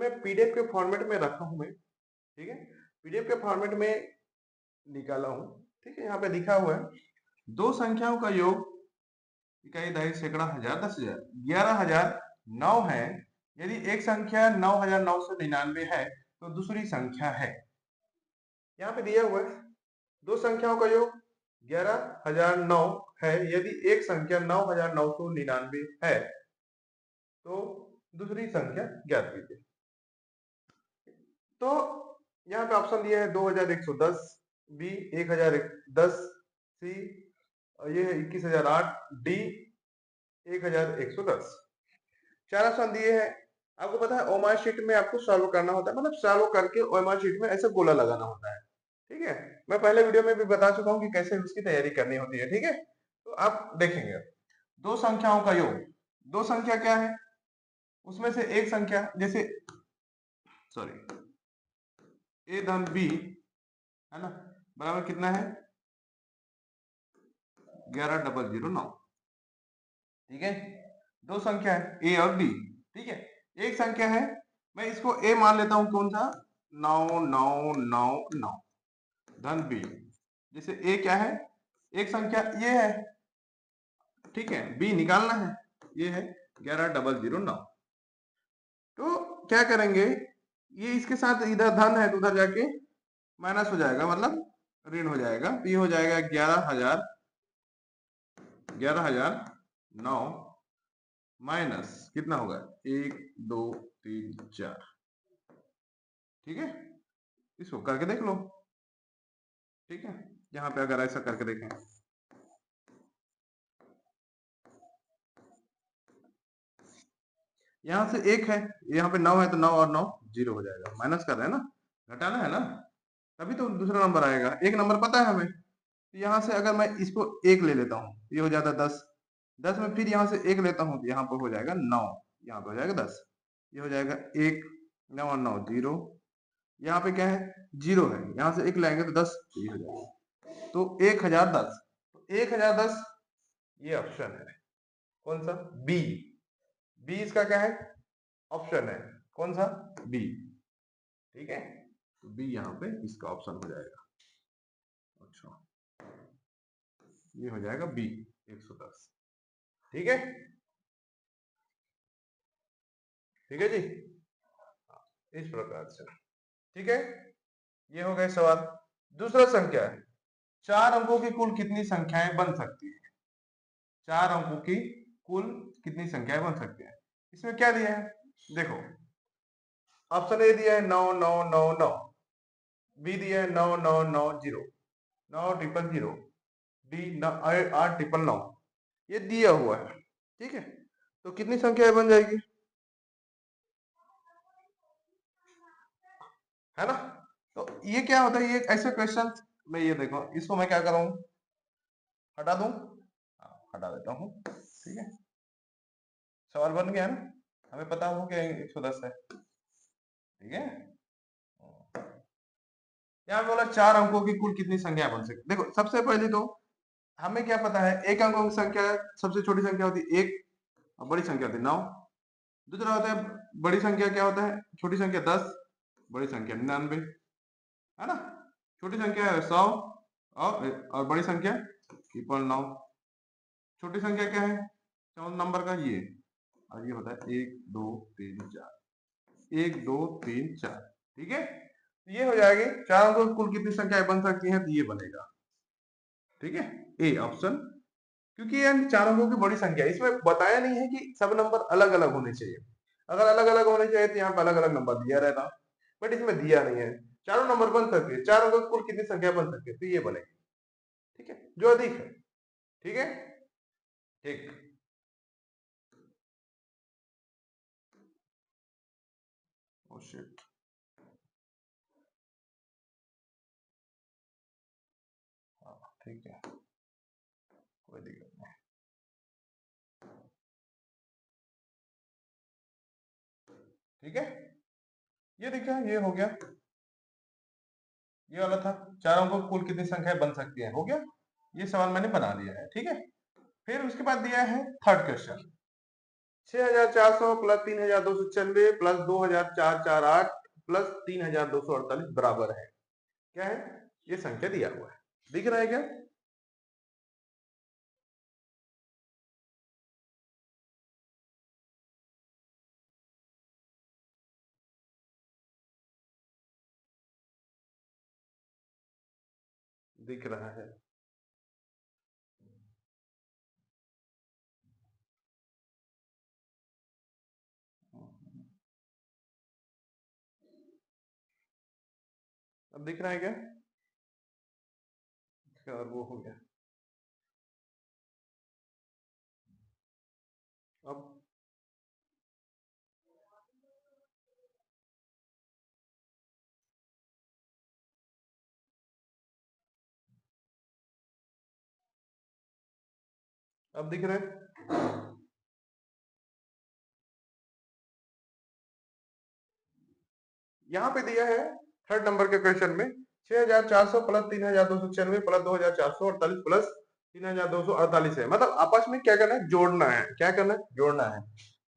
मैं पीडीएफ के फॉर्मेट में रखा हूं मैं, ठीक है, पीडीएफ के फॉर्मेट में निकाला हूं, ठीक है। यहाँ पे लिखा हुआ है दो संख्याओं का योग इकाई दहाई सैकड़ा हजार 10,000 11,009 है। यदि एक संख्या 9,999 है तो दूसरी संख्या है। यहाँ पे दिया हुआ है दो संख्याओं का योग 11,009 है। यदि एक संख्या 9,999 है तो दूसरी संख्या ज्ञात कीजिए। तो यहाँ पे ऑप्शन दिया है 2,110, बी 1,010, सी ये है 21,008, डी 1,110। चार ऑप्शन दिए हैं। आपको पता है ओएमआर शीट में आपको सॉल्व करना होता है, मतलब सॉल्व करके ओएमआर शीट में ऐसे गोला लगाना होता है, ठीक है। मैं पहले वीडियो में भी बता चुका हूँ कि कैसे उसकी तैयारी करनी होती है, ठीक है। तो आप देखेंगे दो संख्याओं का योग, दो संख्या क्या है, उसमें से एक संख्या जैसे ए धन बी है ना, बराबर कितना है 11,009, ठीक है। दो संख्या है ए और बी, ठीक है। एक संख्या है, मैं इसको ए मान लेता हूं, कौन सा 9,999 धन बी। जैसे ए क्या है, एक संख्या ये है, ठीक है, बी निकालना है, ये है 11,009। तो क्या करेंगे, ये इसके साथ इधर धन है तो उधर जाके माइनस हो जाएगा, मतलब ऋण हो जाएगा। तो ये हो जाएगा 11,009 माइनस कितना होगा 1 2 3 4, ठीक है। इसको करके देख लो, ठीक है। यहाँ पे अगर ऐसा करके देखें, यहाँ से एक है, यहाँ पे 9 है तो 9 और 9 0 हो जाएगा। माइनस कर रहे हैं ना, घटाना है ना, तभी तो दूसरा नंबर आएगा। एक नंबर पता है हमें, तो यहाँ से अगर मैं इसको एक ले लेता हूँ, ये हो जाता है 10। 10 में फिर यहाँ से एक लेता हूँ तो यहाँ पर हो जाएगा 9, यहाँ पे हो जाएगा 10, ये हो जाएगा 1 9 और 9 0। यहाँ पे क्या है 0 है, यहाँ से एक लाएंगे तो 10, ये हो जाएगा तो 1,010। तो 1,010 ये ऑप्शन है, कौन सा बी। बी इसका क्या है ऑप्शन है, कौन सा बी, ठीक है। तो बी यहाँ पे इसका ऑप्शन हो जाएगा। अच्छा, ये हो जाएगा बी 110, ठीक है, ठीक है जी, इस प्रकार से, ठीक है। ये हो गए सवाल। दूसरा संख्या है, चार अंकों की कुल कितनी संख्याएं बन सकती है। चार अंकों की कुल कितनी संख्याएं बन सकती है। इसमें क्या दिया है देखो, ऑप्शन ए दिया है 9,999, बी दिया है 9,990, 9,000, डी 8,999, ये दिया हुआ है, ठीक है। तो कितनी संख्याएं बन जाएगी, है ना। तो ये क्या होता है, ये ऐसे क्वेश्चन में, ये देखो इसको मैं क्या करूं, हटा दूं, हटा देता हूं, ठीक है। सवाल बन गया ना, हमें पता हो कि 110 है, ठीक है। यहाँ बोला चार अंकों की कुल कितनी संख्या बन सकती। देखो सबसे पहले तो हमें क्या पता है, एक अंकों की संख्या सबसे छोटी संख्या होती है एक, और बड़ी संख्या होती है 9। दूसरा होता है बड़ी संख्या क्या होता है, छोटी संख्या 10, बड़ी संख्या 99, है ना। छोटी संख्या है 100 और बड़ी संख्या 9। छोटी संख्या क्या है 14 नंबर का ये, और ये होता है 1 2 3 4, 1 2 3 4, ठीक है। तो ये हो जाएगी चार अंकों की कुल कितनी संख्याएं बन सकती हैं, तो ये बनेगा, ठीक है, ए ऑप्शन। क्योंकि ये चार अंकों की बड़ी संख्या है, इसमें बताया नहीं है कि सब नंबर अलग अलग होने चाहिए। अगर अलग अलग होने चाहिए तो यहाँ पे अलग अलग नंबर दिया रहता, बट इसमें दिया नहीं है। चारों नंबर बन सकते हैं, चार अंकों की कुल कितनी संख्या बन सकती है, तो ये बनेगी, ठीक है, जो अधिक है, ठीक है, ठीक। ओ शिट, हाँ ठीक है, कोई दिक्कत नहीं, ठीक है। ये देखिए ये हो गया, ये वाला था चार अंकों की कुल कितनी संख्या बन सकती है, हो गया। ये सवाल मैंने बना दिया है, ठीक है। फिर उसके बाद दिया है third question, 6400 plus 3296 plus 2448 plus 3248 बराबर है क्या है? ये संख्या दिया हुआ है, दिख रहा है क्या? दिख रहा है। अब दिख रहा है क्या? और वो हो गया। अब दिख रहा है। यहाँ पे दिया है थर्ड नंबर के क्वेश्चन में 6400 प्लस 3296 प्लस 2448 प्लस 3248 है। मतलब आपस में क्या करना है? जोड़ना है। क्या करना है? जोड़ना है।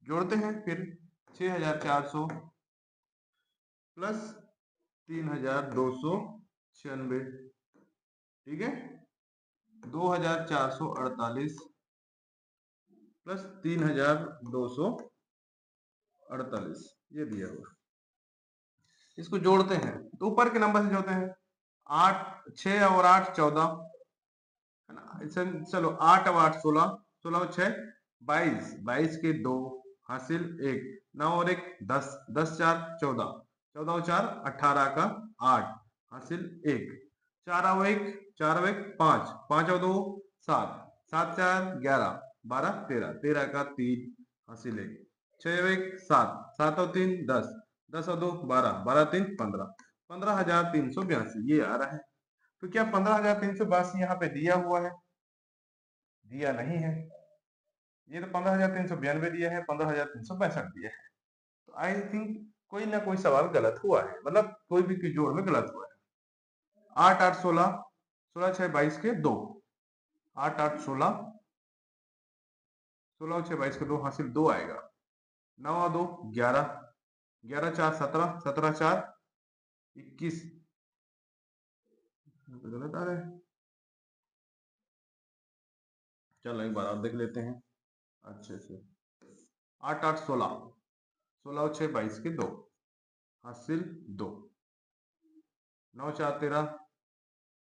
जोड़ते हैं फिर 6400 प्लस 3296, ठीक है, 2448 प्लस 3248, ये दिया हुआ। इसको जोड़ते हैं तो ऊपर के नंबर से जोड़ते हैं। 8 6 और 8 14 है ना। चलो 8 और 8 16, 16 और 6 22, 22 के 2 हासिल 1, 9 और 1 10, 10 4 14, 14 और 4 18 का 8 हासिल 1, 4 और 1 4 और 1 5, 5 और 2 7, 7 4 11 12 13, 13 का 3 हासिल 1, 6 और 1 7, 7 और 3 10, 10 और 2 12, 12 3 15, 15,382 ये आ रहा है। तो क्या 15,382 यहाँ पे दिया हुआ है? दिया नहीं है। ये तो 15,392 दिया है, 15,362 दिया है। तो आई थिंक कोई ना कोई सवाल गलत हुआ है, मतलब कोई भी जोड़ में गलत हुआ है। 8 8 16, 16 6 22 के 2, 8 8 16, 16 6 22 के 2 हासिल 2 आएगा। 9 और 2 11, 11 4 17, 17 4 21, गलत आ रहा है। चलो एक बार और देख लेते हैं अच्छे से। 8 8 16, 16 6 22 के 2 हासिल 2, 9 4 13,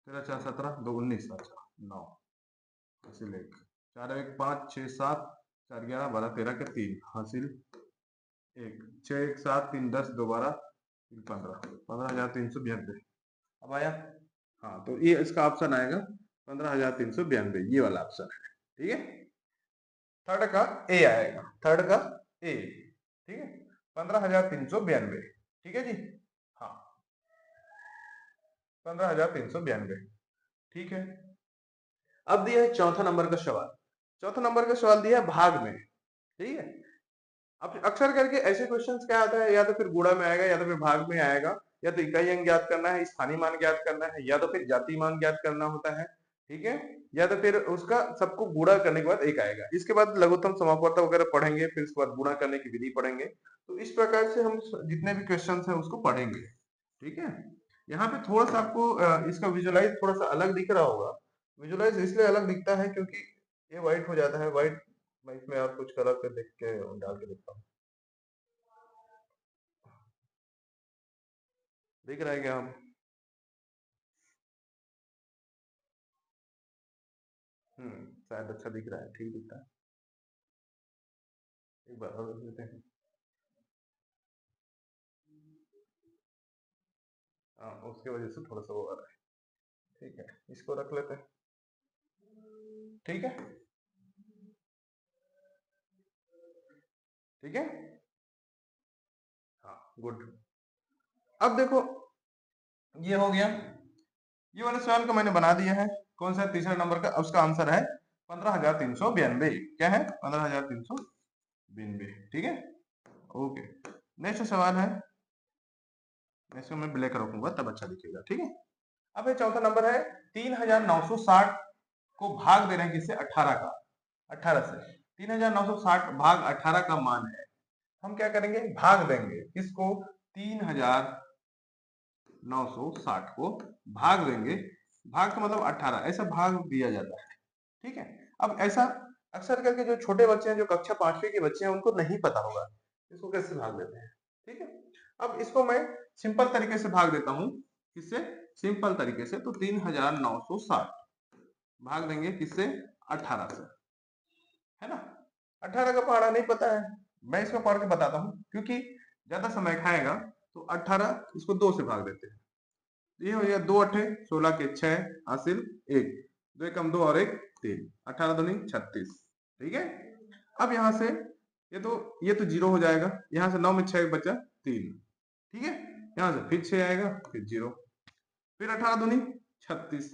13 4 17, 2 19, अच्छा 9 हासिल 1, 4 1 5 6 7, 4 11 12 13 के 3 हासिल 1, 6 1 7 3 10 2 12 3 15, 15,392। अब आया? हाँ, तो ये इसका ऑप्शन आएगा 15,392, ये वाला ऑप्शन है, ठीक है। थर्ड का ए आएगा, थर्ड का ए, ठीक है, 15,392, ठीक है जी। हाँ, 15,392, ठीक है। अब दिया है चौथा नंबर का सवाल। चौथा नंबर का सवाल दिया है भाग में, ठीक है। अब अक्सर करके ऐसे क्वेश्चंस क्या आता है, या तो फिर गुणा में आएगा या तो फिर भाग में आएगा, या तो इकाई अंक ज्ञात करना है, स्थानीय मान ज्ञात करना है, या तो फिर जाति मान ज्ञात करना होता है, ठीक है, या तो फिर उसका सबको गुणा करने के बाद एक आएगा। इसके बाद लघुत्तम समापवर्त वगैरह पढ़ेंगे, फिर उसके बाद गुणा करने की विधि पढ़ेंगे। तो इस प्रकार से हम जितने भी क्वेश्चन है उसको पढ़ेंगे, ठीक है। यहाँ पे थोड़ा सा आपको इसका विजुअलाइज थोड़ा सा अलग दिख रहा होगा। विजुअलाइज इसलिए अलग दिखता है क्योंकि ये व्हाइट हो जाता है। व्हाइट मैं इसमें और कुछ कलर पे देख के डाल के देखता हूँ। दिख रहा है क्या हम? शायद अच्छा दिख रहा है, ठीक दिखता है। एक बार और देख लेते हैं। हाँ, उसकी वजह से थोड़ा सा वो आ रहा है, ठीक है, इसको रख लेते हैं, ठीक है, ठीक है। हाँ, गुड। अब देखो, ये हो गया, ये वाले सवाल को मैंने बना दिया है। कौन सा? तीसरा नंबर का। उसका आंसर है 15,392। क्या है? 15,392, ठीक है, ओके। नेक्स्ट सवाल है, इसको मैं ब्लैक रखूंगा तब अच्छा दिखेगा, ठीक है। अब ये चौथा नंबर है, 3,960 को भाग दे रहे हैं किससे? 18 का, 18 से 3960 भाग 18 का मान है। हम क्या करेंगे, भाग देंगे किसको, 3960 को भाग देंगे, भाग का मतलब 18, ऐसा भाग दिया जाता है। ठीक है, अब ऐसा अक्सर करके जो छोटे बच्चे हैं, जो कक्षा 5वीं के बच्चे हैं, उनको नहीं पता होगा इसको कैसे भाग देते हैं। ठीक है, अब इसको मैं सिंपल तरीके से भाग देता हूं, किससे, सिंपल तरीके से। तो 3960 भाग देंगे किससे, 18 से, है ना। 18 का पहाड़ा नहीं पता है, मैं इसको पढ़ के बताता हूँ, क्योंकि ज्यादा समय खाएगा। तो 18 इसको 2 से भाग देते हैं, ये हो गया 2 अठे 16 के 6 हासिल 1, 2 एकम 2 और 1 3, 18 दूनी 36। ठीक है, अब यहाँ से ये तो 0 हो जाएगा, यहाँ से 9 में 6 बचा 3। ठीक है, यहाँ से फिर 6 आएगा, फिर 0, फिर 18 दूनी 36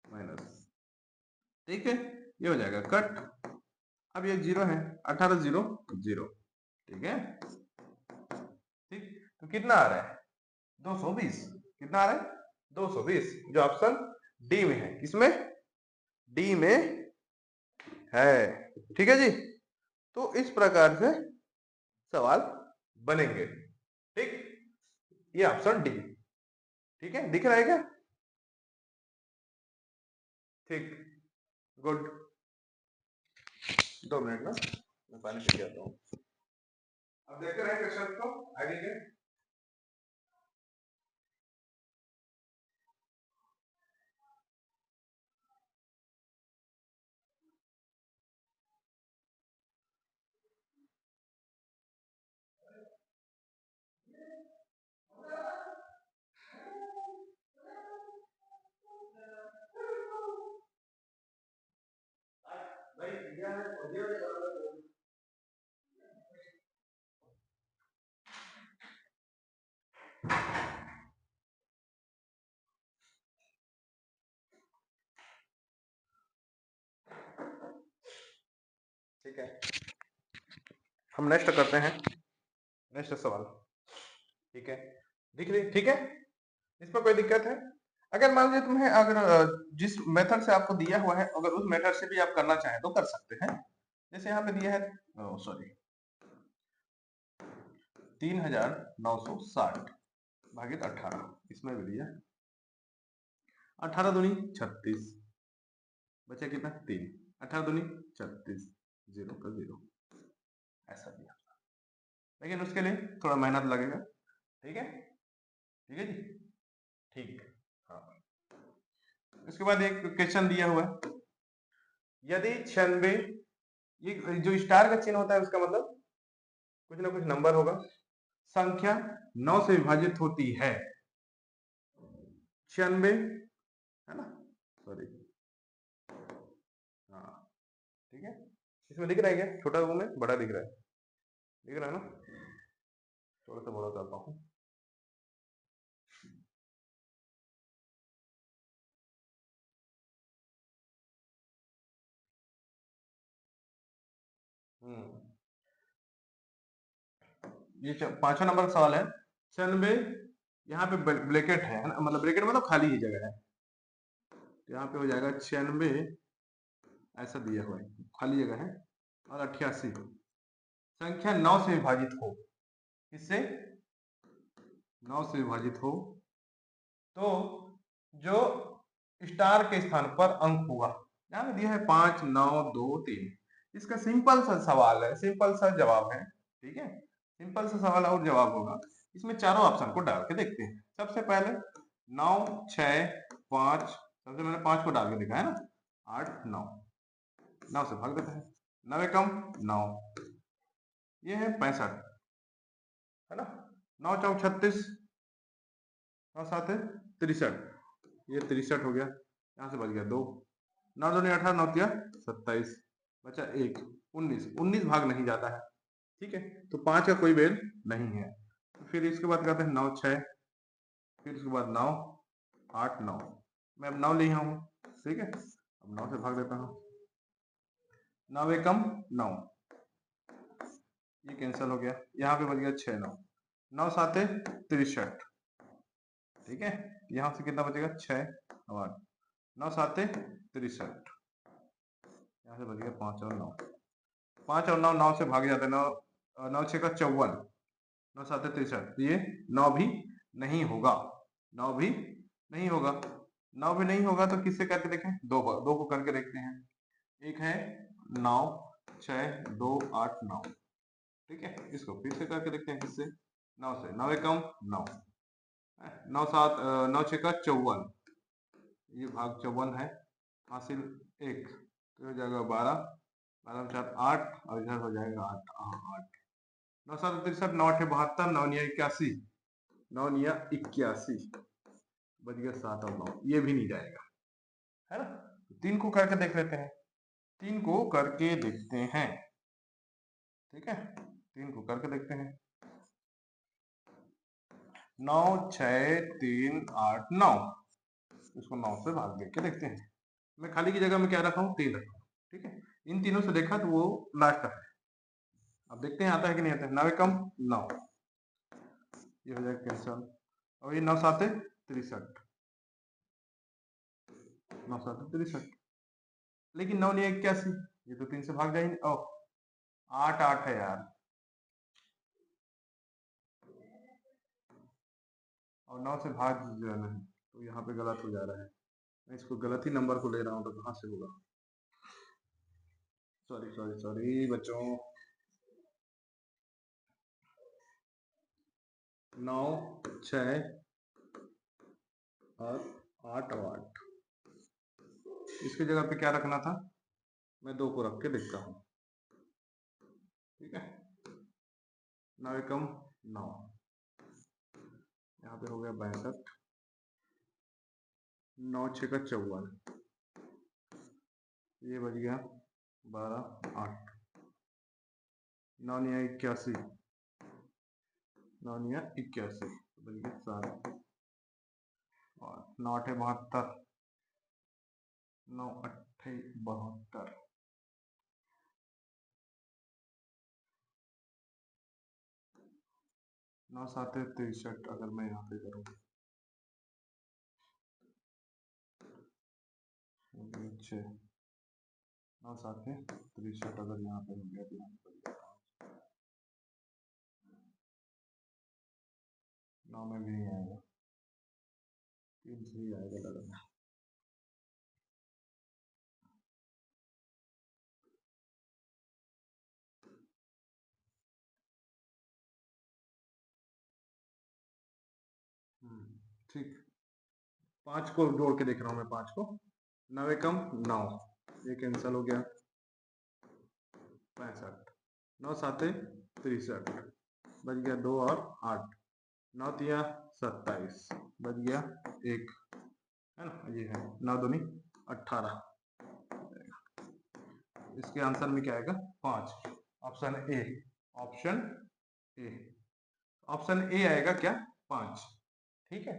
माइनस। ठीक है, ये हो जाएगा कट। अब ये 0 है, 18 0 0। ठीक है, ठीक, तो कितना आ रहा है, 220। कितना आ रहा है, 220, जो ऑप्शन डी में है। किसमें, डी में है। ठीक है जी, तो इस प्रकार से सवाल बनेंगे। ठीक, ये ऑप्शन डी। ठीक है, दिख रहा है क्या, ठीक, गुड। 2 मिनट में मैं पानी पी के आता हूँ। अब देखते रहे क्वेश्चन को आगे के। ठीक है, हम नेक्स्ट करते हैं, नेक्स्ट सवाल। ठीक है, दिख रही, ठीक है, इस पर कोई दिक्कत है। अगर मान लीजिए तुम्हें, अगर जिस मेथड से आपको दिया हुआ है, अगर उस मेथड से भी आप करना चाहें तो कर सकते हैं। जैसे यहाँ पे दिया है, सॉरी, 3960 भागित 18, इसमें भी दिया 18 दूनी 36, बचा कितना 3, 18 दूनी 36, 0 का 0, ऐसा दिया। लेकिन उसके लिए थोड़ा मेहनत लगेगा। ठीक है, ठीक है जी, ठीक। हाँ, उसके बाद एक क्वेश्चन दिया हुआ है, यदि 96, ये जो स्टार का चिन्ह होता है उसका मतलब कुछ ना कुछ नंबर होगा, संख्या 9 से विभाजित होती है, 96, है ना, सॉरी, हाँ, ठीक है। इसमें दिख रहा है क्या, छोटा रूम है, बड़ा दिख रहा है, दिख रहा है ना, थोड़ा सा बड़ा करता हूँ। ये 5वां नंबर का सवाल है, 96, यहाँ पे ब्रैकेट है ना, मतलब ब्रैकेट मतलब खाली ही जगह है, यहाँ पे हो जाएगा 96, ऐसा दिया हुआ है, खाली जगह है, और 88, संख्या 9 से विभाजित हो, इससे 9 से विभाजित हो, तो जो स्टार के स्थान पर अंक होगा, यहाँ पे दिया है 5 9 2 3। इसका सिंपल सा सवाल है, सिंपल सा जवाब है। ठीक है, सिंपल सा सवाल और जवाब होगा। इसमें चारों ऑप्शन को डाल के देखते हैं। सबसे पहले 9 6 5, सबसे मैंने 5 को डाल के देखा है ना, 8 9, 9 से भाग देते हैं, 9 एकम 9, ये है 65, है ना, 9 चौक 36, 9 7 63, ये 63 हो गया, यहाँ से बच गया 2, 9 दूनी 18, 9 तिया 27, बचा 1, 19, 19 भाग नहीं जाता है। ठीक है, तो 5 का कोई बेल नहीं है। तो फिर इसके बाद कहते हैं 9 6, फिर उसके बाद 9 8 9, मैं अब 9 लिया हूँ। ठीक है, अब 9 से भाग देता हूँ, 9 एकम 9, ये कैंसिल हो गया, यहाँ पे बच गया 6 9, 9 7 63। ठीक है, यहाँ से कितना बचेगा 6 और 8, 9 7 63, यहाँ से बच गया 5 और 9, 5 और 9, 9 से भाग जाते हैं, 9 9 6 का 54, 9 7 63, ये 9 भी नहीं होगा, 9 भी नहीं होगा। 9 भी नहीं होगा तो किससे करके देखें, दो को करके देखते हैं। एक है 9 6 2 8 9, ठीक है, इसको फिर से करके देखते हैं, किससे, 9 से, 9 एकम 9, 9 7 9 6 का 54, ये भाग 54 है, हासिल 1, तो हो जाएगा 12, 12 4 8, और इधर हो जाएगा 8, 8, 9 7 63, 9 8 72, 9 9 81, 9 9 81, बच गया 7 और 9, ये भी नहीं जाएगा, है ना। 3 को करके देख लेते हैं, 3 को करके देखते हैं, ठीक है, 3 को करके देखते हैं, 9 6 3 8 9, इसको 9 से भाग देके देखते हैं। मैं खाली की जगह में क्या रखा हूँ, 3 रखा हूँ, ठीक है। इन तीनों से देखा तो वो लास्ट है, अब देखते हैं आता है कि नहीं आता है। 9 कम 9, ये हो जाएगा कैंसल, और ये 9 7 63, 9 7 63, लेकिन 9 9 81, ये तो 3 से भाग जाएंगे, ओ 8 8 है यार, और 9 से भाग जाना है, तो यहाँ पे गलत हो जा रहा है, मैं इसको गलत ही नंबर को ले रहा हूँ, तो कहाँ से होगा, सॉरी सॉरी सॉरी बच्चों, 9 6 और 8 और 8, इसकी जगह पे क्या रखना था, मैं 2 को रख के देखता हूँ, ठीक है। 9 एकम 9, यहाँ पे हो गया 62, 9 6 का 54, ये बच गया 12 8, 9 9 81, 9 9 81, बच गया 7, और 9 8 72, 9 8 72, 9 7 63, अगर मैं यहाँ पे करूँ 6, 9 7 63, अगर यहाँ पे हो गया तो यहाँ पे 9 में भी नहीं आएगा, 3 से ही आएगा लगा। ठीक, 5 को जोड़ के देख रहा हूँ मैं, 5 को, 9 एकम 9, ये कैंसिल हो गया, 65, 9 7 63, बच गया 2 और 8, 9 3 27, बच गया 1, है ना, ये है 9 दूनी 18, इसके आंसर में क्या आएगा, 5, option A, option A, option A आएगा क्या, 5, ठीक है।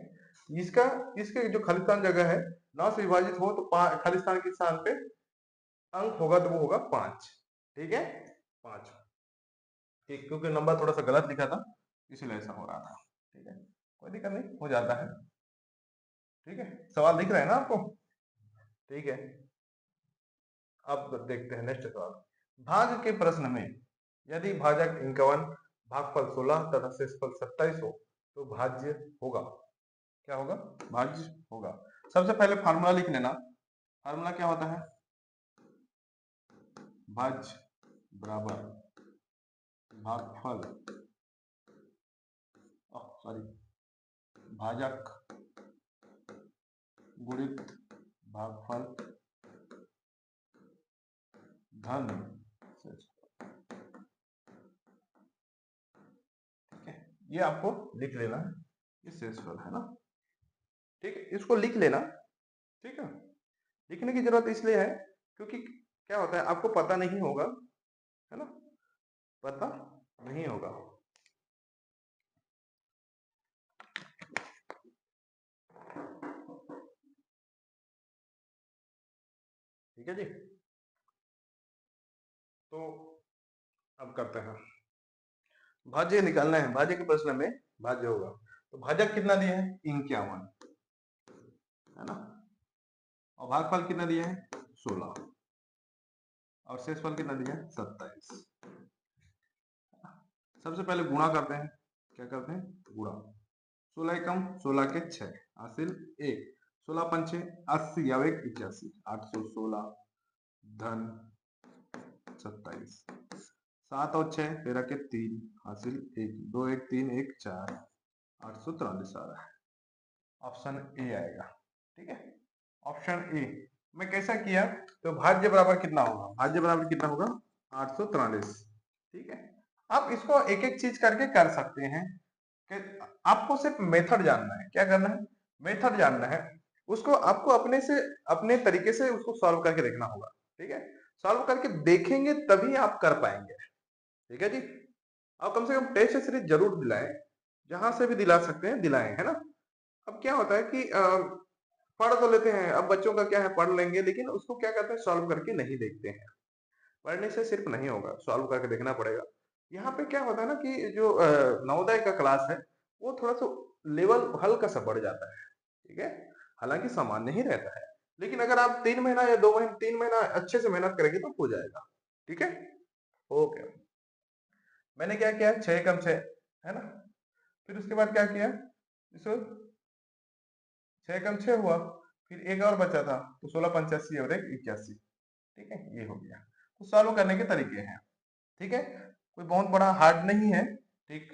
इसका, इसके जो खालिस्तान जगह है, 9 से विभाजित हो तो खालिस्तान के स्थान पे अंक होगा तो वो होगा 5, ठीक है, 5, ठीक, क्योंकि नंबर थोड़ा सा गलत लिखा था, इसलिए ऐसा हो रहा था, ठीक है, कोई दिक्कत नहीं, हो जाता है, ठीक है। सवाल दिख रहा है ना आपको, ठीक है। अब देखते हैं नेक्स्ट सवाल, भाग के प्रश्न में यदि भाजक 51, भागफल 16 तथा शेषफल 27 हो तो भाज्य होगा, क्या होगा, भाज्य होगा। सबसे पहले फार्मूला लिख लेना, फार्मूला क्या होता है, भाज्य बराबर भागफल, सॉरी, भाजक गुणित भागफल धन शेषफल, ठीक है, ये आपको लिख लेना है, ये शेषफल है ना, ठीक है, इसको लिख लेना, ठीक है। लिखने की जरूरत इसलिए है क्योंकि क्या होता है, आपको पता नहीं होगा, है ना, पता नहीं होगा, ठीक है जी। तो अब करते हैं, भाज्य निकालना है, भाज्य के प्रश्न में भाज्य होगा, तो भाजक कितना दिया है, 51, है ना, और भागफल कितना दिया है, 16, और शेषफल कितना दिया है 27। सबसे पहले गुणा करते हैं, क्या करते हैं गुणा। 16 एकम 16 के 6 हासिल 1, 16 पंचे 80 और 1 81, 816 धन 27, 7 और 6 13 के 3 हासिल 1, 2 1 3 1 4, 843 आ रहा है। ऑप्शन ए आएगा। ठीक है, ऑप्शन ए। मैं कैसा किया तो भाज्य बराबर कितना होगा, भाज्य बराबर कितना होगा 843। ठीक है, आप इसको एक एक चीज करके कर सकते हैं कि आपको सिर्फ मेथड जानना है। क्या करना है, मेथड जानना है। उसको आपको अपने से अपने तरीके से उसको सॉल्व करके देखना होगा। ठीक है, सॉल्व करके देखेंगे तभी आप कर पाएंगे। ठीक है जी, आप कम से कम टेस्ट सीरीज जरूर दिलाएं, जहां से भी दिला सकते हैं दिलाएं, है ना। अब क्या होता है कि पढ़ तो लेते हैं, अब बच्चों का क्या है पढ़ लेंगे, लेकिन उसको क्या करते हैं सॉल्व करके नहीं देखते हैं। पढ़ने से सिर्फ नहीं होगा, सॉल्व करके देखना पड़ेगा। यहाँ पे क्या होता है ना कि जो नवोदय का क्लास है वो थोड़ा सा लेवल हल्का सा बढ़ जाता है। ठीक है, हालांकि सामान्य ही रहता है, लेकिन अगर आप 3 महीना या 2 महीने 3 महीना अच्छे से मेहनत करेंगे तो हो जाएगा। ठीक है, ओके। मैंने क्या किया 6 कम 6 है ना, फिर उसके बाद क्या किया इसको 6 कम 6 हुआ, फिर एक और बचा था तो 16 85 और 1 81। ठीक है, ये हो गया। तो सॉल्व करने के तरीके हैं। ठीक है, कोई बहुत बड़ा हार्ड नहीं है। ठीक,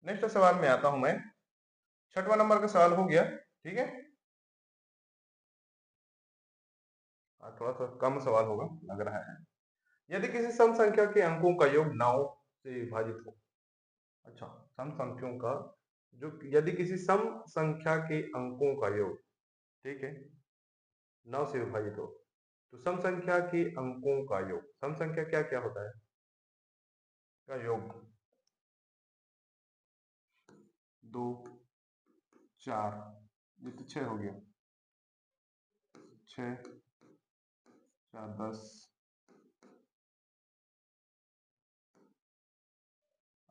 नेक्स्ट सवाल में आता हूं मैं। 6वां नंबर का सवाल हो गया। ठीक है, थोड़ा सा कम सवाल होगा लग रहा है। यदि किसी सम संख्या के अंकों का योग 9 से विभाजित हो। अच्छा, सम संख्याओं का जो, यदि किसी सम संख्या के अंकों का योग, ठीक है, 9 से विभाजित हो, तो सम संख्या के अंकों का योग, सम संख्या क्या क्या होता है का योग, 2 4, ये तो 6 हो गया, 6 4 10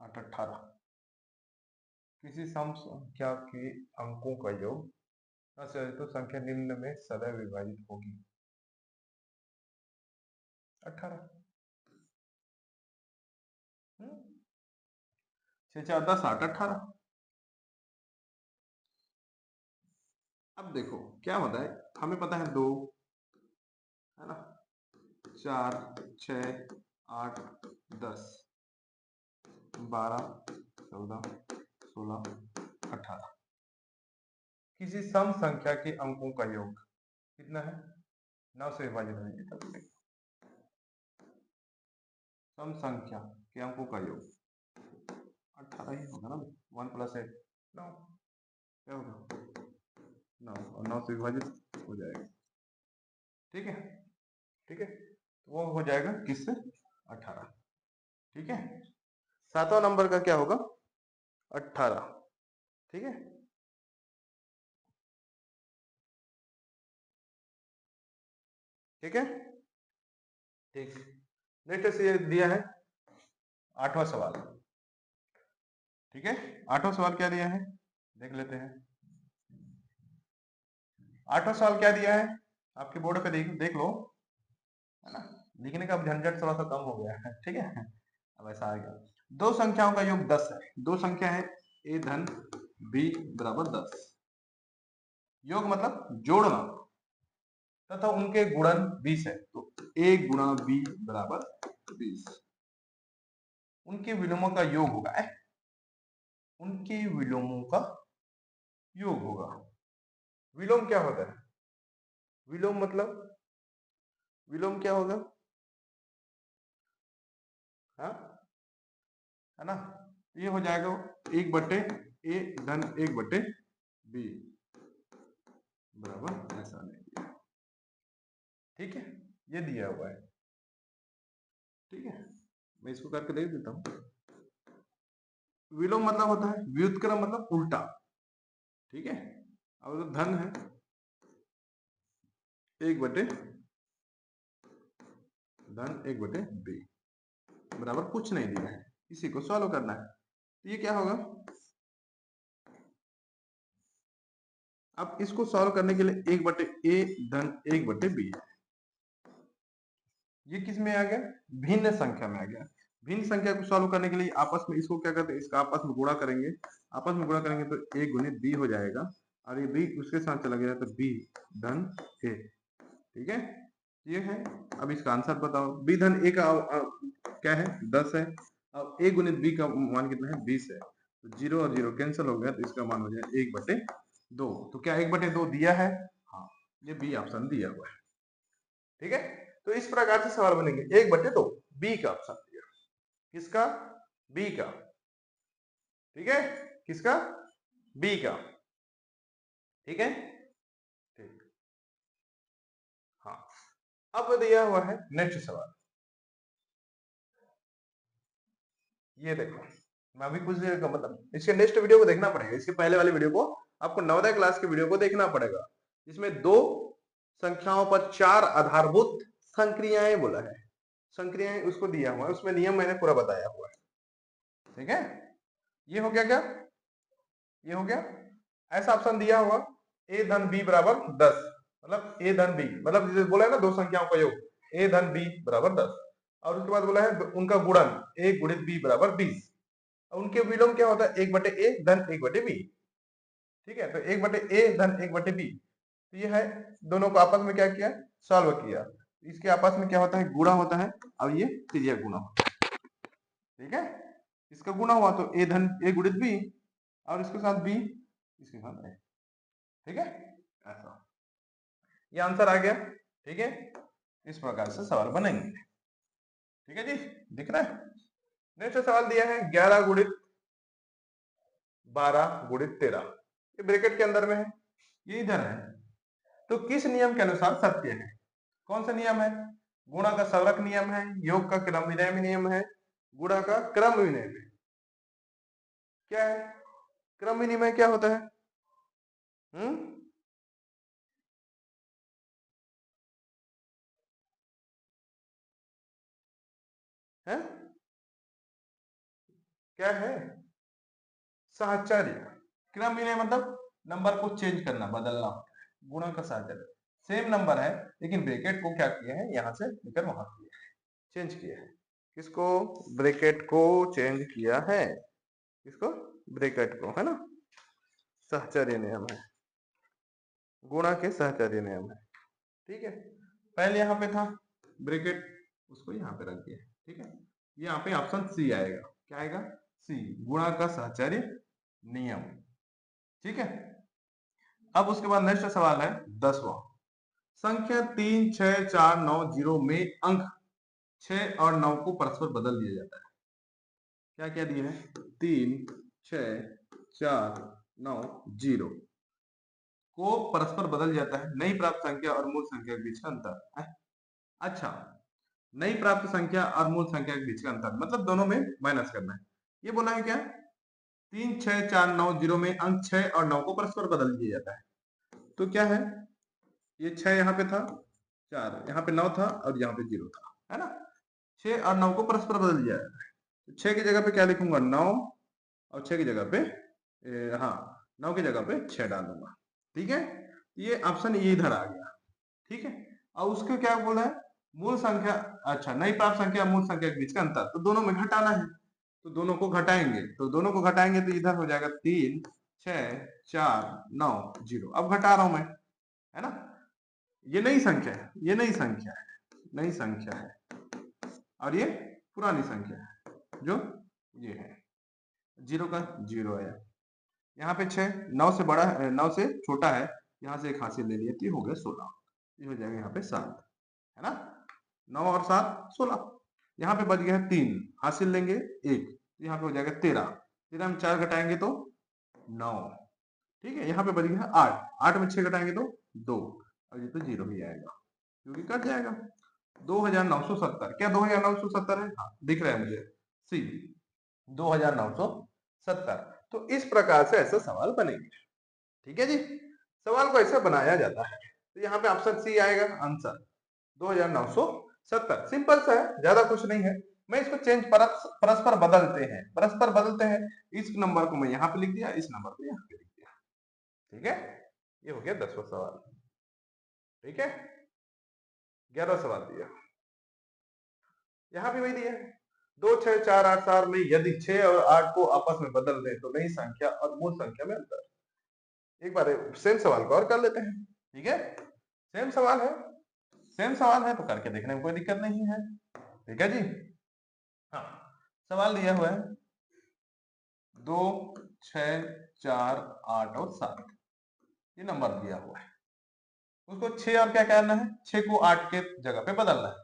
8 18। किसी सम संख्या के अंकों का योग तो संख्या निम्न में सदैव विभाजित होगी 18। 6 4 10 8 18। अब देखो क्या होता है, हमें पता है 2 है ना, 4 6 8 10 12 14 16 18। किसी सम संख्या के अंकों का योग कितना है 9 से विभाजित होगी, तब देखो सम संख्या के अंकों का योग 18 ही होगा ना, 1 + 8 9, क्या होगा 9, और 9 से विभाजित हो जाएगा। ठीक है, ठीक है, तो वो हो जाएगा किससे 18। ठीक है, 7वां नंबर का क्या होगा 18। ठीक है, ठीक है, ठीक। नेक्स्ट से दिया है 8वां सवाल। ठीक है, 8वां सवाल क्या दिया है देख लेते हैं। 8वां सवाल क्या दिया है आपके बोर्ड पे देख लो, है ना। लिखने का झंझट थोड़ा सा कम हो गया है। ठीक है, अब ऐसा आ गया, दो संख्याओं का योग 10 है। दो संख्या है a धन b बराबर 10, योग मतलब जोड़ना, तथा उनके गुणन 20 है, तो a गुणा b बराबर 20। उनके विलोमों का योग होगा, उनके विलोमों का योग होगा। विलोम क्या होता है, विलोम मतलब विलोम क्या होगा, हाँ, है ना, ये हो जाएगा 1/a धन 1/b बराबर ऐसा नहीं दिया। ठीक है, ये दिया हुआ है। ठीक है, मैं इसको करके देख देता हूं। विलोम मतलब होता है व्युत्क्रम मतलब उल्टा। ठीक है, अब तो धन है 1/b बराबर कुछ नहीं दिया है, इसी को सॉल्व करना है। तो ये क्या होगा, अब इसको सॉल्व करने के लिए 1/a धन 1/b है, ये किस में आ गया, भिन्न संख्या में आ गया। भिन्न संख्या को सॉल्व करने के लिए आपस में इसको क्या करते हैं, इसका आपस में गुणा करेंगे। आपस में गुणा करेंगे तो a गुणित b हो जाएगा, और ये b उसके साथ चला गया तो b धन a। ठीक है, ये है। अब इसका आंसर बताओ, b धन a का क्या है, 10 है। अब a गुणित b का मान कितना है, 20 है। तो 0 और 0 कैंसिल हो गया, तो इसका मान हो जाए 1/2। तो क्या 1/2 दिया है, हाँ, ये बी ऑप्शन दिया हुआ है। ठीक है, तो इस प्रकार से सवाल बनेंगे। 1/2 बी का ऑप्शन दिया, किसका, बी का। ठीक है, किसका, बी का। ठीक है, ठीक, हाँ। अब दिया हुआ है नेक्स्ट सवाल, ये देखो। मैं अभी कुछ देर का मतलब इसके नेक्स्ट वीडियो को देखना पड़ेगा, इसके पहले वाले वीडियो को आपको नवोदय क्लास के वीडियो को देखना पड़ेगा। इसमें दो संख्याओं पर 4 आधारभूत संक्रियाएं बोला है, संक्रियाएं उसको दिया हुआ है, उसमें नियम मैंने पूरा बताया हुआ है। ठीक है, ये हो गया क्या, ये हो गया। ऐसा ऑप्शन दिया हुआ a धन b बराबर 10, मतलब a धन b, मतलब जैसे बोला है ना दो संख्याओं का योग, a धन b बराबर 10, और उसके बाद बोला है उनका गुणन a गुणित b बराबर 20। उनके विलोम क्या होता है, 1/a धन 1/b। ठीक है, तो 1/a धन 1/b, तो ये है। दोनों को आपस में क्या किया, सॉल्व किया। इसके आपस में क्या होता है, गुणा होता है, और ये त्रिज्या गुणा होता है। ठीक है, इसका गुणा हुआ तो a धन a गुणित b, और इसके साथ b, इसके साथ a। ठीक है, ऐसा ये आंसर आ गया। ठीक है, इस प्रकार से सवाल बनेंगे। ठीक है जी, दिख रहा है। नेक्स्ट सवाल दिया है 11 गुणित 12 गुणित 13, ये ब्रैकेट के अंदर में है, ये इधर है। तो किस नियम के अनुसार सत्य है, कौन सा नियम है, गुणा का सवरक नियम है, योग का क्रम विनिमय नियम है, गुणा का क्रम विनिमय। क्या है क्रम विनिमय, क्या होता है, हम्म, है क्या है, साहचर्य। क्रम विनिमय मतलब नंबर को चेंज करना, बदलना होता है। गुणा का साहचर्य, सेम नंबर है लेकिन ब्रैकेट को क्या किया है, यहां से लेकर वहां किया है, चेंज किया है। किसको, ब्रैकेट को चेंज किया है, किसको, ब्रैकेट को, है ना। साहचर्य नियम है, गुणा के साहचर्य नियम है। ठीक है, पहले यहाँ पे था ब्रैकेट, उसको यहाँ पे रख दिया। ठीक है, यहाँ पे ऑप्शन सी आएगा, क्या आएगा, सी, गुणा का साहचर्य नियम। ठीक है, अब उसके बाद नेक्स्ट सवाल है 10वां। संख्या 3, 6, 4, 9, 0 में अंक 6 और 9 को परस्पर बदल दिया जाता है। क्या क्या दिया है, 3, 6, 4, 9, 0 को परस्पर बदल जाता है। नई प्राप्त संख्या और मूल संख्या के बीच का अंतर है। अच्छा, नई प्राप्त संख्या और मूल संख्या के बीच का अंतर मतलब दोनों में माइनस करना है। ये बोला है क्या, 3, 6, 4, 9, 0 में अंक 6 और 9 को परस्पर बदल दिया जाता है। तो क्या है, ये 6 यहाँ पे था, 4 यहाँ पे 9 था, और यहाँ पे 0 था, है ना। 6 और 9 को परस्पर बदल दिया जाता है। तो 6 की जगह पे क्या लिखूंगा, 9, और 6 की जगह पे हाँ, 9 की जगह पे 6 डाल दूंगा। ठीक है, ये ऑप्शन ये इधर आ गया। ठीक है, और उसको क्या बोला है, मूल संख्या, अच्छा, नई प्राप्त संख्या मूल संख्या के बीच का अंतर, तो दोनों में घटाना है, तो दोनों को घटाएंगे, तो दोनों को घटाएंगे तो इधर हो जाएगा 3, 6, 4, 9, 0। अब घटा रहा हूं मैं, है ना। ये नई संख्या है, ये नई संख्या है, नई संख्या है, और ये पुरानी संख्या है जो ये है। 0 का 0 आया, यहाँ पे 6, 9 से बड़ा है, 9 से छोटा है, यहाँ से एक हासिल ले लिया तो ये हो गया 16, ये हो जाएगा यहाँ पे 7, है ना। 9 और 7 16, यहाँ पे बच गया है 3, हासिल लेंगे 1, तो यहाँ पे हो जाएगा 13, 13 में 4 घटाएंगे तो 9। ठीक है, यहाँ पे बच गया 8, 8 में 6 घटाएंगे तो 2, और ये तो 0 ही आएगा क्योंकि कट जाएगा। 2970, क्या 2970 है, हाँ दिख रहा है मुझे, सी 2970। तो इस प्रकार से ऐसा सवाल बनेंगे। ठीक है जी, सवाल को ऐसे बनाया जाता है। तो यहाँ पे ऑप्शन सी आएगा आंसर, 2970। सिंपल सा है, ज्यादा कुछ नहीं है। मैं इसको चेंज परस्पर बदलते हैं, परस्पर बदलते हैं। इस नंबर को मैं यहाँ पे लिख दिया, इस नंबर को यहाँ पे लिख दिया। ठीक है, ये हो गया 10वां सवाल। ठीक है, 11वां सवाल दिया। यहाँ भी वही दिया है, 2 6 4 8 4 में यदि 6 और 8 को आपस में बदल दें तो नई संख्या और मूल संख्या में अंतर। एक बार सेम सवाल को और कर लेते हैं, ठीक है। सेम सवाल है, सेम सवाल है तो करके देखने में कोई दिक्कत नहीं है, ठीक है जी। हाँ, सवाल दिया हुआ है 2 6 4 8 और 7, ये नंबर दिया हुआ है। उसको 6 और क्या करना है, 6 को 8 के जगह पे बदलना है,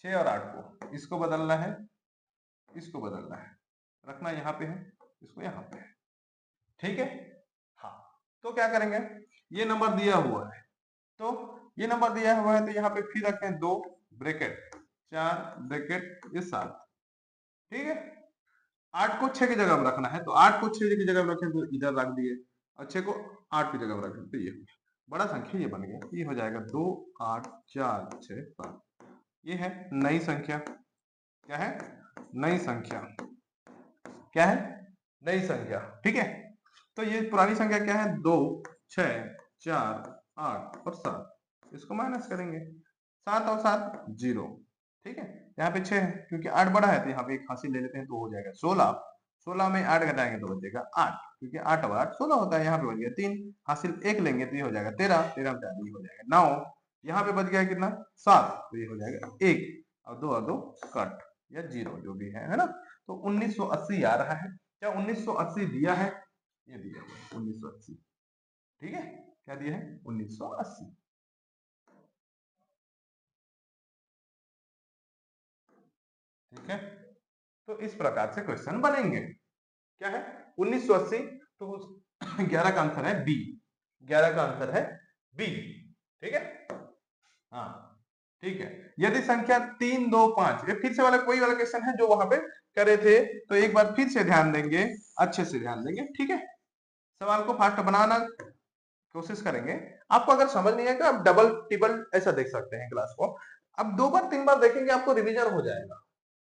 6 और 8 को, इसको बदलना है, इसको बदलना है, रखना यहाँ पे है, इसको यहाँ पे है, ठीक है। हाँ, तो क्या करेंगे, ये नंबर दिया हुआ है, तो ये नंबर दिया हुआ है तो यहाँ पे फिर रखते हैं 2 ब्रैकेट 4 ब्रैकेट ये 7, ठीक है। 8 को 6 की जगह में रखना है, तो 8 को 6 की जगह में रखें तो इधर रख दिए, और 6 को 8 की जगह में रखें तो ये बड़ा संख्या ये बन गया, ये हो जाएगा 2 8 4 6 7, ये है नई संख्या। क्या है, नई संख्या, क्या है, नई संख्या, ठीक है। तो ये पुरानी संख्या क्या है, 2 6 4 8 और 7, इसको माइनस करेंगे, 7 और 7 0, ठीक है। यहाँ पे 6 है, क्योंकि 8 बड़ा है तो यहाँ पे एक हासिल ले लेते हैं तो हो जाएगा 16, 16 में 8 घटाएंगे तो बचेगा 8, क्योंकि 8 और 8 16 होता है, यहाँ पे बच गया 3, हासिल 1 लेंगे तो ये हो जाएगा 13, 13 में 4 हो जाएगा 9, यहाँ पे बच गया कितना 7, तो ये हो जाएगा 1, और 2 और 2 कट या 0 जो भी है ना। तो 1980 आ रहा है, क्या 1980 दिया है, ये दिया हुआ है 1980, ठीक है। क्या दिया है 1980, ठीक है। तो इस प्रकार से क्वेश्चन बनेंगे। क्या है 1980, तो 11 का आंसर है बी, 11 का आंसर है बी, ठीक है। हाँ, ठीक है। यदि संख्या 3 2 5, ये फिर से वाला कोई वाला क्वेश्चन है जो वहां पे करे थे, तो एक बार फिर से ध्यान देंगे, अच्छे से ध्यान देंगे, ठीक है। सवाल को फास्ट बनाना कोशिश करेंगे। आपको अगर समझ नहीं आएगा आप डबल टिबल ऐसा देख सकते हैं क्लास को, अब 2 बार 3 बार देखेंगे आपको रिवीजन हो जाएगा।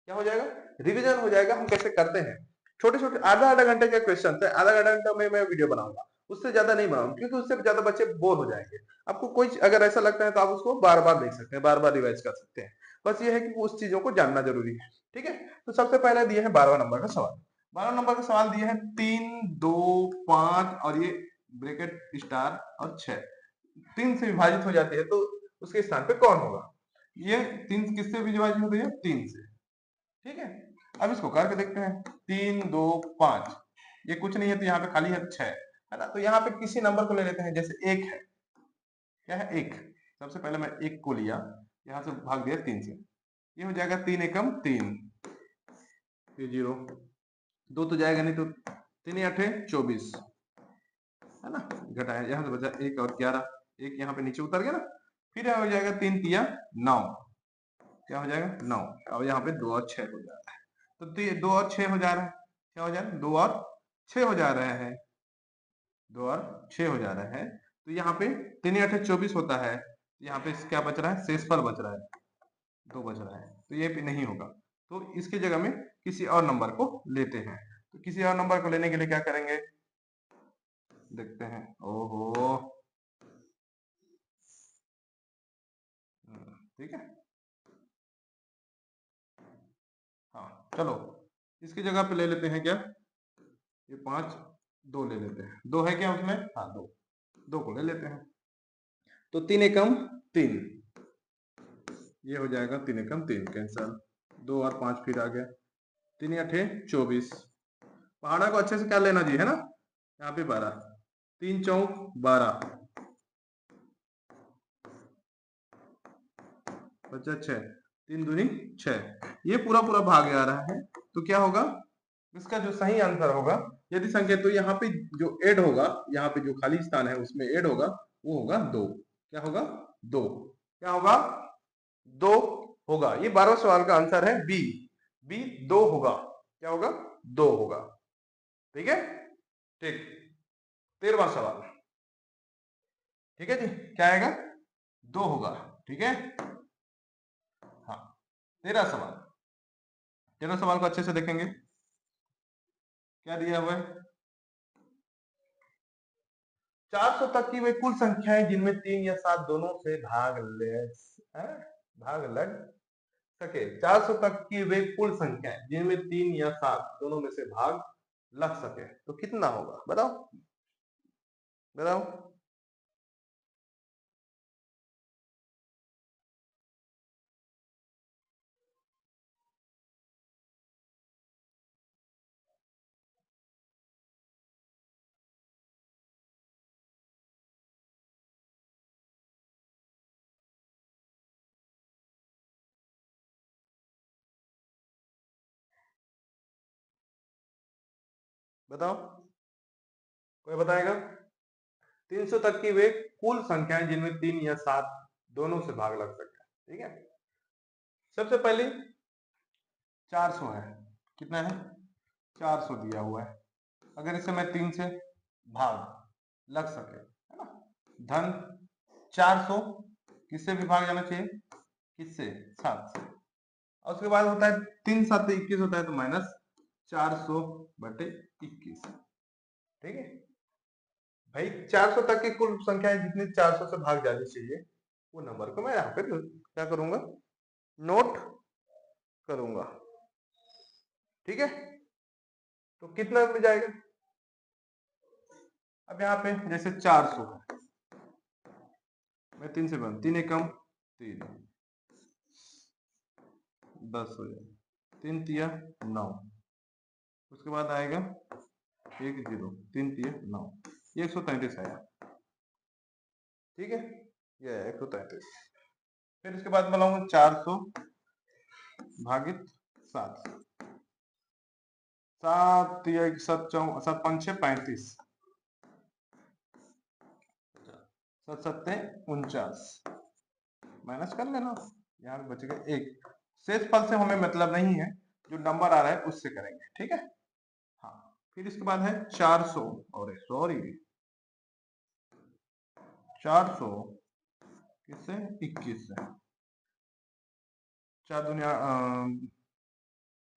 क्या हो जाएगा, रिवीजन हो जाएगा, हम कैसे करते हैं। छोटे छोटे आधा आधा घंटे के क्वेश्चन है, आधा घंटा में मैं वीडियो बनाऊंगा, उससे ज्यादा नहीं बनाऊंगा, क्योंकि उससे ज्यादा बच्चे बोर हो जाएंगे। आपको कोई अगर ऐसा लगता है तो आप उसको बार बार देख सकते हैं, बार बार रिवाइज कर सकते हैं। बस ये है कि उस चीजों को जानना जरूरी है, ठीक है। तो सबसे पहले दिए है 12वां नंबर का सवाल, 12वां नंबर का सवाल दिया है 3 2 5 और ये ब्रैकेट स्टार और 6, 3 से विभाजित हो जाती है तो उसके स्थान पे कौन होगा। ये 3 किससे विभाजित होती है, 3 से, ठीक है। अब इसको करके देखते हैं, 3 2 5, ये कुछ नहीं है तो यहाँ पे खाली है 6, है ना। तो यहाँ पे किसी नंबर को ले लेते हैं, जैसे 1 है, क्या है 1, सबसे पहले मैं 1 को लिया, यहाँ से भाग दिया 3 से, ये हो जाएगा 3 एकम 3, ये 0, 2 तो जाएगा नहीं, तो 3 8 24, है ना, घटाया, यहाँ से बचा 1 और 11, 1 यहाँ पे नीचे उतर गया ना, फिर हो जाएगा 3 तिया 9, क्या हो जाएगा 9, और यहाँ पे 2 और 6 हो जाएगा, तो 2 और 6 हो जा रहा है, क्या हो जा रहा है 2 और 6 हो जा रहे हैं, 2 और 6 हो जा रहे हैं। तो यहाँ पे 3 8 24 होता है, यहाँ पे क्या बच रहा है, शेषफल बच रहा है, 2 बच रहा है, तो ये भी नहीं होगा। तो इसकी जगह में किसी और नंबर को लेते हैं, तो किसी और नंबर को लेने के लिए क्या करेंगे, देखते हैं। ओहो, ठीक है, हाँ चलो, इसकी जगह पे ले लेते हैं क्या, ये 5 2 ले लेते हैं, 2 है क्या उसमें, हाँ 2, 2 को ले लेते हैं, तो 3 एकम 3, ये हो जाएगा 3 एकम 3 कैंसल, 2 और 5 फिर आ गया, 3 8 24, पहाड़ा को अच्छे से क्या लेना जी, है ना, यहाँ पे 12, 3 चौक 12, बचा 6, 3 दूनी 6, ये पूरा पूरा भाग आ रहा है, तो क्या होगा, इसका जो सही आंसर होगा, यदि संख्या, तो यहाँ पे जो ऐड होगा, यहाँ पे जो खाली स्थान है उसमें ऐड होगा, वो होगा 2, क्या होगा 2, क्या होगा 2 होगा। ये 12वां सवाल का आंसर है बी, बी 2 होगा, क्या होगा 2 होगा, ठीक है, ठीक। 13वां सवाल, ठीक है जी, क्या आएगा 2 होगा, ठीक है। हाँ, 13 सवाल, 13 सवाल को अच्छे से देखेंगे, क्या दिया हुआ है, 400 तक की वे कुल संख्याएं जिनमें 3 या 7 दोनों से भाग लग सके 400 तक की वे कुल संख्या है जिनमें 3 या 7 दोनों में से भाग लग सके तो कितना होगा बताओ बताओ। बताओ कोई बताएगा। 300 तक की वे कुल संख्याएं जिनमें 3 या 7 दोनों से भाग लग सकता है। ठीक है, सबसे पहले 400 है, कितना है 400 दिया हुआ है। अगर इसे मैं 3 से भाग लग सके है ना, धन 400 किससे भी भाग जाना चाहिए, किससे 7 से। और उसके बाद होता है 3 7 21 होता है तो माइनस 400/21। ठीक है भाई, 400 तक की कुल संख्या जितनी 400 से भाग जानी चाहिए वो नंबर को मैं यहाँ पे क्या करूंगा, नोट करूंगा। ठीक है, तो कितना में जाएगा। अब यहाँ पे जैसे 400 है, मैं 3 से बन 3 एकम 3 10 हो जाए, 3 तिया 9, उसके बाद आएगा 1 0 3 तिया 9, ये 133 आया। ठीक है, ये 133। फिर इसके बाद बनाऊंगा 400 भागित 7, 7 या 7 7 5 6 35, 7 7 49, माइनस कर लेना, यहाँ पे बचेगा 1। शेष फल से हमें मतलब नहीं है, जो नंबर आ रहा है उससे करेंगे। ठीक है, हाँ। फिर इसके बाद है 400 और सॉरी 400 किससे 21 से, 4 दुनिया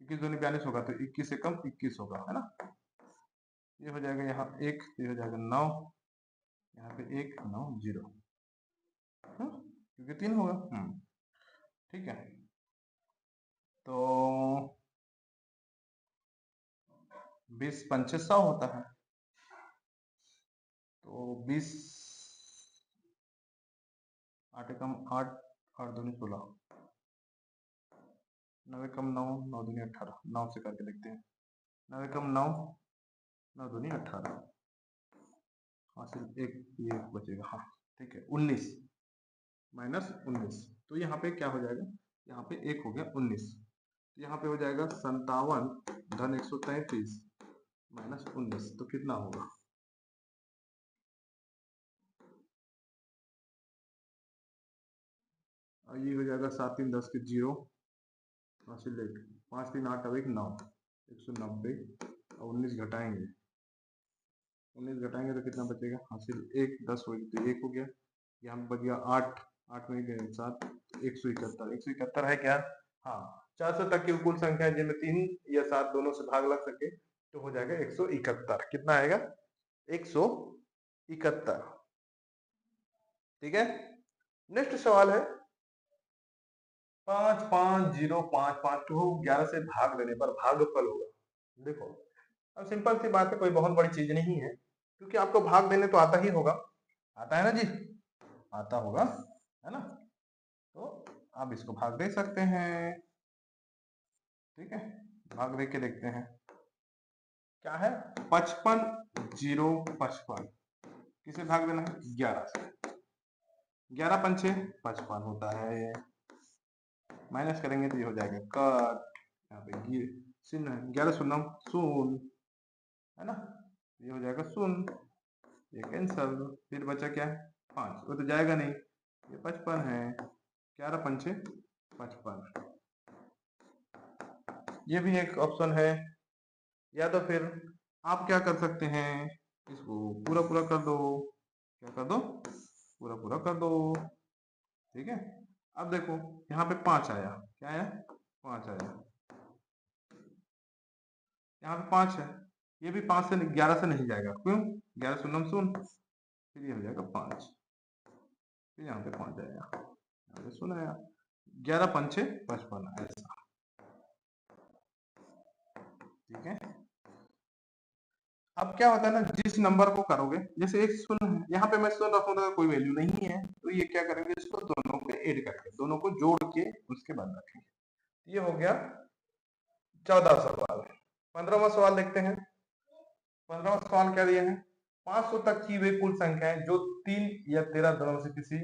21 दूनी 42 होगा तो 21 से कम 21 होगा है ना, ये हो जाएगा यहाँ 1, ये हो जाएगा 9, यहाँ पे 1 9 0, क्योंकि 3 होगा। ठीक है, तो 20 पंचे 100 होता है, तो 20 8 एकम 8 8 दूनी 16, 9 एकम 9 9 दूनी 18, 9 से करके देखते हैं, 9 एकम 9 9 दूनी 18, हासिल एक ये बचेगा, हाँ ठीक है 19 माइनस 19, तो यहाँ पे क्या हो जाएगा, यहाँ पे 1 हो गया 19, तो यहाँ पे हो जाएगा 57 धन 133 माइनस 19, तो कितना होगा। ये हो जाएगा 7 3 10 के 0, हासिल 1 5 3 8 अब 1 9 190, और 19 घटाएंगे, 19 घटाएंगे तो कितना बचेगा, हासिल 1 10 हो तो 1 हो गया, यहाँ पे बच गया 8 8 में गए 7 171, 171 है क्या, हाँ। 400 तक की कुल संख्या जिनमें 3 या 7 दोनों से भाग लग सके तो हो जाएगा 171, कितना आएगा 171। ठीक है, नेक्स्ट सवाल है 5 5 0 5 5 को 11 से भाग देने पर भागफल होगा। देखो अब सिंपल सी बात है, कोई बहुत बड़ी चीज नहीं है, क्योंकि आपको भाग देने तो आता ही होगा, आता है ना जी, आता होगा है ना, तो आप इसको भाग दे सकते हैं। ठीक है, भाग दे के देखते हैं क्या है, 55 0 55 किसे भाग देना है 11 से, 11 पंचे 55 होता है, माइनस करेंगे तो ये हो जाएगा कट, यहाँ पे ये शून्य है, 11 शून्य शून्य है ना, ये हो जाएगा शून्य, ये कैंसल, फिर बचा क्या 5, वो तो जाएगा नहीं, ये 55 है, 11 पंचे 55, ये भी एक ऑप्शन है। या तो फिर आप क्या कर सकते हैं, इसको पूरा पूरा कर दो, क्या कर दो पूरा पूरा कर दो। ठीक है, अब देखो यहाँ पे 5 आया, क्या आया 5 आया, यहाँ पे 5 है, ये भी 5 से 11 से नहीं जाएगा, क्यों 11 शून्य शून्य, फिर ये हो जाएगा 5, फिर यहाँ पे 5 आएगा, यहाँ पे शून्य आया, 11 पंचे 55 ऐसा। ठीक है, अब क्या होता है ना, जिस नंबर को करोगे, जैसे एक शून्य है, यहाँ पे मैं शून्य रखूंगा तो कोई वैल्यू नहीं है, तो ये क्या करेंगे, इसको दोनों को ऐड करके, दोनों को जोड़ के उसके बाद रखेंगे। ये हो गया 14 सवाल। 15वां सवाल देखते हैं। 15वां सवाल क्या दिया है, 500 तक की वे कुल संख्या है जो 3 या 13 दोनों से किसी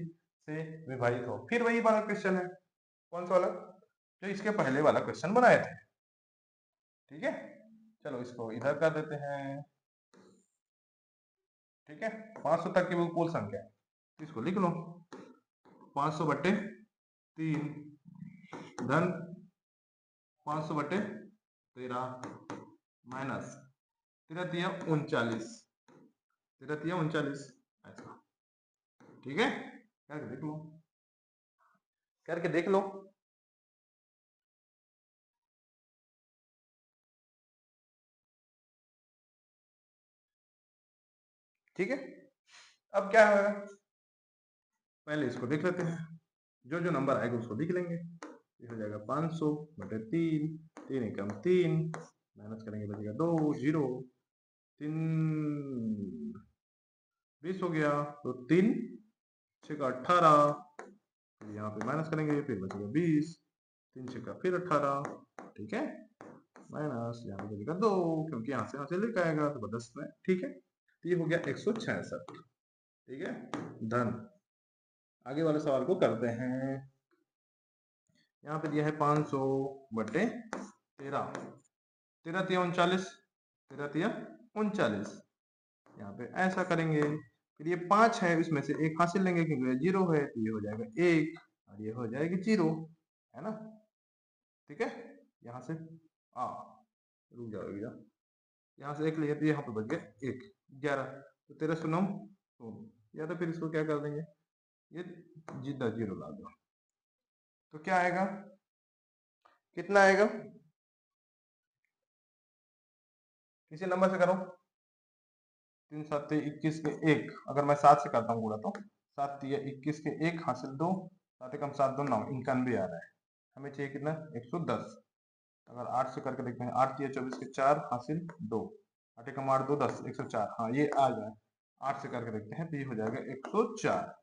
से विभाजित हो। फिर वही वाला क्वेश्चन है, कौन सा वाला, जो इसके पहले वाला क्वेश्चन बनाए थे। ठीक है, चलो इसको इधर कर देते हैं। ठीक है, 500 तक की वो कुल संख्या है, इसको लिख लो 500 बटे 3 धन 500 बटे 13 माइनस 13 तिया 39, 13 तिया 39 ऐसा। ठीक है, करके देख लो, करके देख लो। ठीक है, अब क्या होगा, पहले इसको देख लेते हैं, जो जो नंबर आएगा उसको लिख लेंगे। ये हो जाएगा 500 बटे 3, 3 एकम 3 माइनस करेंगे, बचेगा 2 0 3 20 हो गया, तो 3 6 18, फिर यहाँ पे माइनस करेंगे, फिर बचेगा 20, 3 6 फिर 18। ठीक है, माइनस यहाँ पे बचेगा 2, क्योंकि यहाँ से लिखा आएगा तो 10 में। ठीक है, तो ये हो गया 166। ठीक है, धन आगे वाले सवाल को करते हैं। यहाँ पे दिया है 500 बटे 13, 13 तिया 39, 13 तिया 39, यहाँ पे ऐसा करेंगे। फिर ये 5 है, इसमें से एक हासिल लेंगे क्योंकि ये 0 है, तो ये हो जाएगा 1 और ये हो जाएगी 0, है ना। ठीक है, यहाँ से रुक जाओ, यहाँ से 1 लिया तो यहाँ पे बच गया 1 11, तो 13 से 9 या तो फिर इसको क्या कर देंगे, ये जितना 0 ला दो, तो क्या आएगा, कितना आएगा, किसी नंबर से करो। 3 7 21 के 1, अगर मैं 7 से करता हूँ गुणा तो 7 तिया 21 के 1 हासिल 2, 7 एकम 7 2 9 91 आ रहा है। हमें चाहिए कितना 110। अगर 8 से करके देखते हैं, 8 तिया 24 के 4 हासिल 2, 8 एकम 8 2 10 104, हाँ ये आ जाए। 8 से करके देखते हैं तो ये हो जाएगा 104,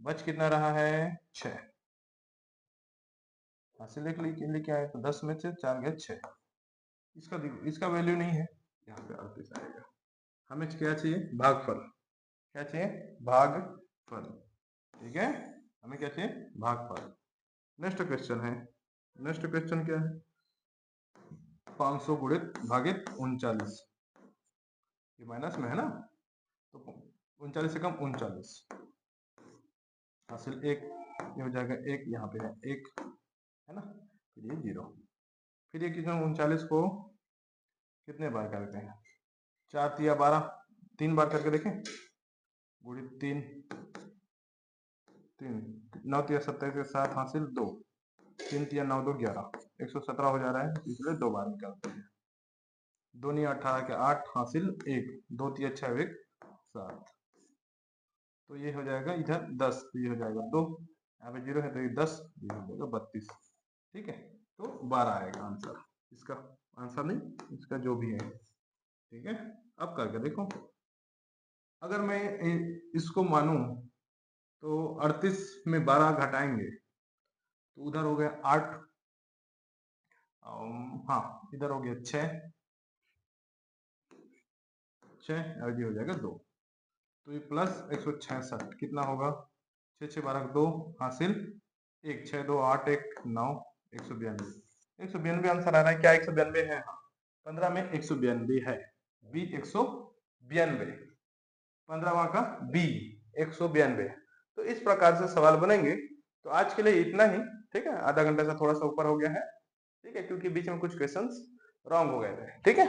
बच कितना रहा है 6, हासिल लेके आए तो 10 में से 4 गया 6, इसका वैल्यू नहीं है, यहाँ पे 38 आएगा। हमें क्या चाहिए, भागफल, क्या चाहिए, भागफल। ठीक है, हमें क्या चाहिए, भागफल। नेक्स्ट क्वेश्चन है, नेक्स्ट क्वेश्चन क्या है, 500 गुणित भागित 39, ये माइनस में है ना, तो 39 से कम 39 हासिल 1, ये हो जाएगा 1, यहाँ पे है 1, है ना, फिर ये 0, फिर ये कितना 39 को कितने बार करते हैं, 4 तिया 12, 3 बार करके देखें, गुणित 3 3 9 तिया 27 के 7 हासिल 2, 3 तिया 9 2 11, 117 हो जा रहा है, इसलिए 2 बार निकालते हैं। 2 नी 18 के 8 हासिल 1, 2 तिया 6 1 7, तो ये हो जाएगा इधर 10, तो ये हो जाएगा 2, यहाँ पे 0 है तो ये 10, ये हो जाएगा 32। ठीक है, तो 12 आएगा आंसर, इसका आंसर नहीं, इसका जो भी है। ठीक है, अब करके देखो, अगर मैं इसको मानूं तो 38 में 12 घटाएंगे तो उधर हो गया 8, हाँ इधर हो गया 6 और ये हो जाएगा 2, तो ये प्लस 166 कितना होगा, 6 6 12 2 हासिल 1 6 2 8 1 9 192, 192 आंसर आ रहा है, क्या 192 है, 15 में 192 है, बी 192, 15वां का बी 192। तो इस प्रकार से सवाल बनेंगे। तो आज के लिए इतना ही, ठीक है, आधा घंटा से थोड़ा सा ऊपर हो गया है, ठीक है, क्योंकि बीच में कुछ क्वेश्चंस रॉन्ग हो गए थे। ठीक है,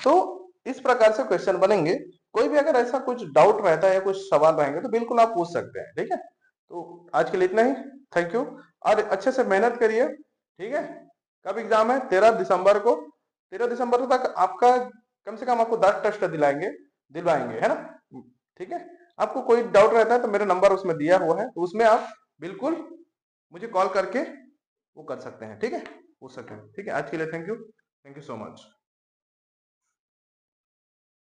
तो इस प्रकार से क्वेश्चन बनेंगे। कोई भी अगर ऐसा कुछ डाउट रहता है या कुछ सवाल रहेंगे तो बिल्कुल आप पूछ सकते हैं। ठीक है, तो आज के लिए इतना ही, थैंक यू, और अच्छे से मेहनत करिए। ठीक है, कब एग्जाम है, 13 दिसंबर को, 13 दिसंबर तक आपका कम से कम आपको 10 टेस्ट दिलवाएंगे, है ना। ठीक है, आपको कोई डाउट रहता है तो मेरा नंबर उसमें दिया हुआ है, तो उसमें आप बिल्कुल मुझे कॉल करके वो कर सकते हैं, ठीक है, पूछ सकते हैं। ठीक है, आज के लिए थैंक यू सो मच।